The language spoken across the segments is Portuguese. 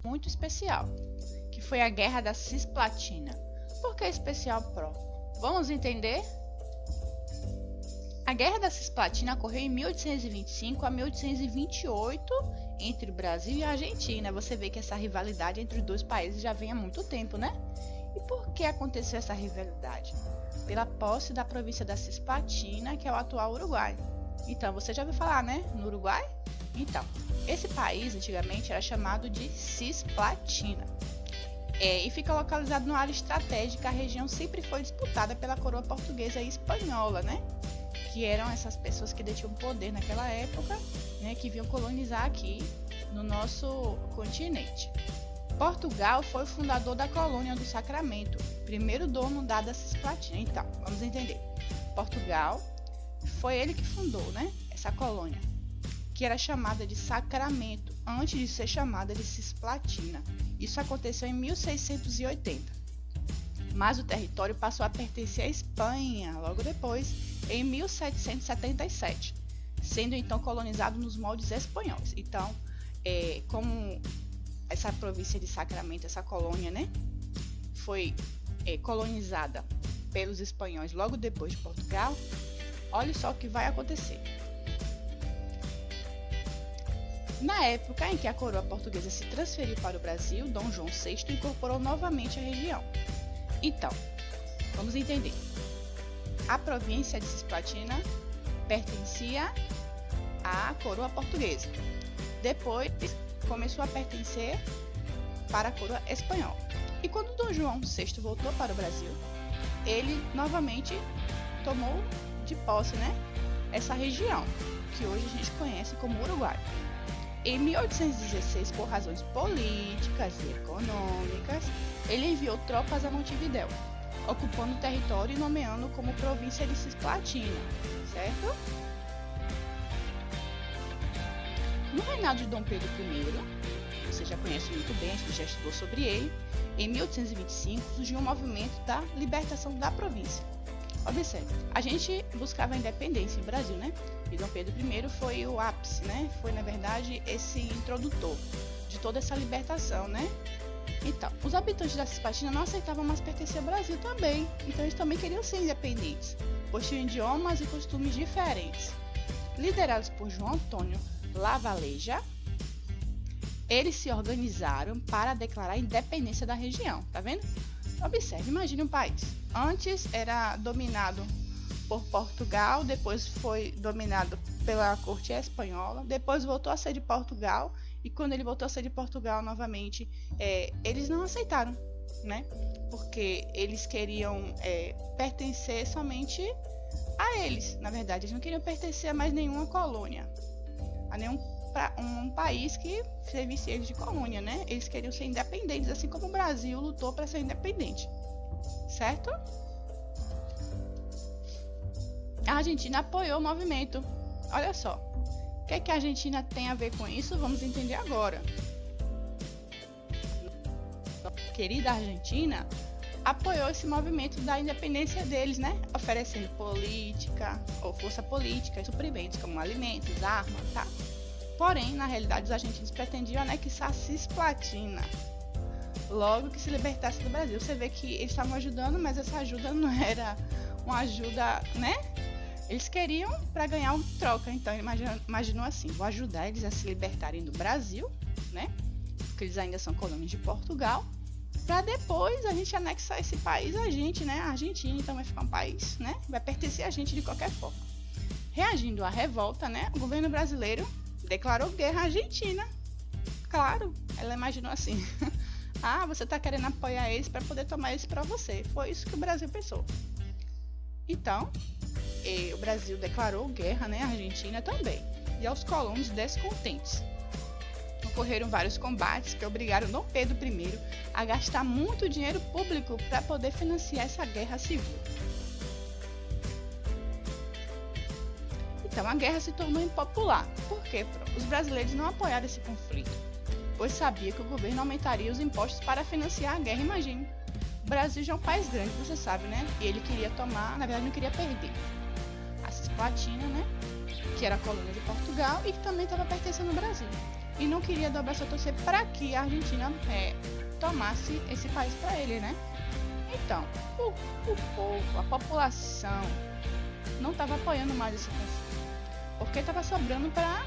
muito especial, que foi a Guerra da Cisplatina. Por que especial, Pro? Vamos entender? A Guerra da Cisplatina ocorreu em 1825 a 1828 entre o Brasil e a Argentina. Você vê que essa rivalidade entre os dois países já vem há muito tempo, né? E por que aconteceu essa rivalidade? Pela posse da província da Cisplatina, que é o atual Uruguai. Então, você já ouviu falar, né? No Uruguai? Então, esse país antigamente era chamado de Cisplatina. E fica localizado numa área estratégica. A região sempre foi disputada pela coroa portuguesa e espanhola, né? Que eram essas pessoas que detinham poder naquela época, né? Que vinham colonizar aqui no nosso continente. Portugal foi o fundador da colônia do Sacramento, primeiro dono da Cisplatina. Então, vamos entender. Portugal foi ele que fundou, né? Essa colônia, que era chamada de Sacramento, antes de ser chamada de Cisplatina. Isso aconteceu em 1680. Mas o território passou a pertencer à Espanha, logo depois, em 1777, sendo então colonizado nos moldes espanhóis. Então, como essa província de Sacramento, essa colônia, né, foi colonizada pelos espanhóis logo depois de Portugal, olha só o que vai acontecer. Na época em que a coroa portuguesa se transferiu para o Brasil, Dom João VI incorporou novamente a região. Então, vamos entender. A província de Cisplatina pertencia à coroa portuguesa. Depois, começou a pertencer para a coroa espanhola. E quando Dom João VI voltou para o Brasil, ele novamente tomou de posse, né, essa região, que hoje a gente conhece como Uruguai. Em 1816, por razões políticas e econômicas, ele enviou tropas a Montevidéu, ocupando o território e nomeando como província de Cisplatina, certo? No reinado de Dom Pedro I, você já conhece muito bem, a gente já estudou sobre ele, em 1825 surgiu um movimento da libertação da província. Observe, a gente buscava a independência no Brasil, né? E Dom Pedro I foi o ápice, né? Foi, na verdade, esse introdutor de toda essa libertação, né? Então, os habitantes da Cisplatina não aceitavam mais pertencer ao Brasil também. Então, eles também queriam ser independentes, pois tinham idiomas e costumes diferentes. Liderados por João Antônio Lavaleja, eles se organizaram para declarar a independência da região, tá vendo? Observe, imagine um país. Antes era dominado por Portugal, depois foi dominado pela corte espanhola, depois voltou a ser de Portugal, e quando ele voltou a ser de Portugal novamente, eles não aceitaram, né? Porque eles queriam pertencer somente a eles, na verdade, eles não queriam pertencer a mais nenhuma colônia, a nenhum um país que servisse eles de colônia, né? Eles queriam ser independentes, assim como o Brasil lutou para ser independente, certo? A Argentina apoiou o movimento. Olha só, o que é que a Argentina tem a ver com isso? Vamos entender agora. Querida Argentina apoiou esse movimento da independência deles, né? Oferecendo política ou força política, suprimentos como alimentos, armas, tá? Porém, na realidade, os argentinos pretendiam anexar a Cisplatina logo que se libertasse do Brasil. Você vê que eles estavam ajudando, mas essa ajuda não era uma ajuda, né? Eles queriam para ganhar uma troca. Então, imaginou assim, vou ajudar eles a se libertarem do Brasil, né? Porque eles ainda são colônias de Portugal, para depois a gente anexar esse país a gente, né? A Argentina, então vai ficar um país, né? Vai pertencer a gente de qualquer forma. Reagindo à revolta, né? O governo brasileiro declarou guerra à Argentina. Claro, ela imaginou assim, ah, você está querendo apoiar eles para poder tomar eles para você. Foi isso que o Brasil pensou. Então, o Brasil declarou guerra, né, à Argentina também, e aos colonos descontentes. Ocorreram vários combates que obrigaram Dom Pedro I a gastar muito dinheiro público para poder financiar essa guerra civil. Então a guerra se tornou impopular. Por quê? Os brasileiros não apoiaram esse conflito, pois sabia que o governo aumentaria os impostos para financiar a guerra. Imagine, o Brasil já é um país grande, você sabe, né? E ele queria tomar, na verdade não queria perder a Cisplatina, né? Que era a colônia de Portugal e que também estava pertencendo ao Brasil. e não queria dobrar seu torcer para que a Argentina tomasse esse país para ele, né? Então, o povo, a população, não estava apoiando mais esse conflito, porque estava sobrando para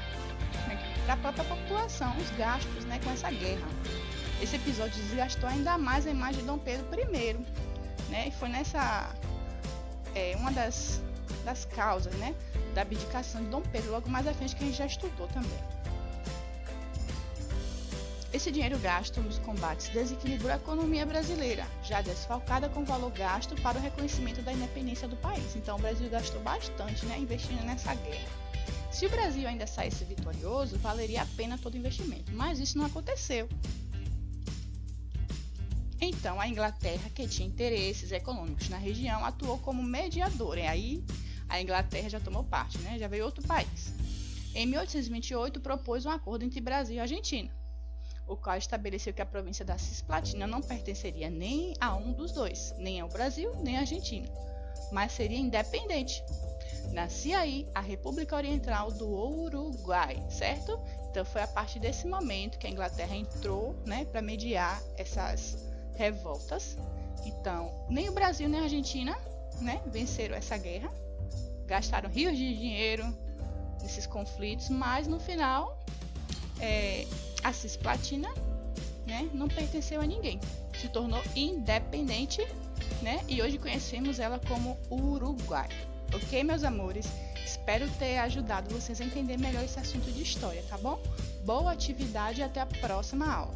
a própria população os gastos, né, com essa guerra. Esse episódio desgastou ainda mais a imagem de Dom Pedro I, né? E foi nessa uma das causas, né, da abdicação de Dom Pedro, logo mais à frente, que a gente já estudou também. Esse dinheiro gasto nos combates desequilibrou a economia brasileira, já desfalcada com o valor gasto para o reconhecimento da independência do país. Então o Brasil gastou bastante, né, investindo nessa guerra. Se o Brasil ainda saísse vitorioso, valeria a pena todo o investimento, mas isso não aconteceu. Então a Inglaterra, que tinha interesses econômicos na região, atuou como mediadora, e aí a Inglaterra já tomou parte, né, já veio outro país. Em 1828 propôs um acordo entre Brasil e Argentina, o qual estabeleceu que a província da Cisplatina não pertenceria nem a um dos dois, nem ao Brasil, nem à Argentina, mas seria independente. Nascia aí a República Oriental do Uruguai, certo? Então foi a partir desse momento que a Inglaterra entrou, né, para mediar essas revoltas. Então, nem o Brasil nem a Argentina, né, venceram essa guerra, gastaram rios de dinheiro nesses conflitos, mas no final a Cisplatina, né, não pertenceu a ninguém, se tornou independente, né, e hoje conhecemos ela como Uruguai. Ok, meus amores? Espero ter ajudado vocês a entender melhor esse assunto de história, tá bom? Boa atividade e até a próxima aula.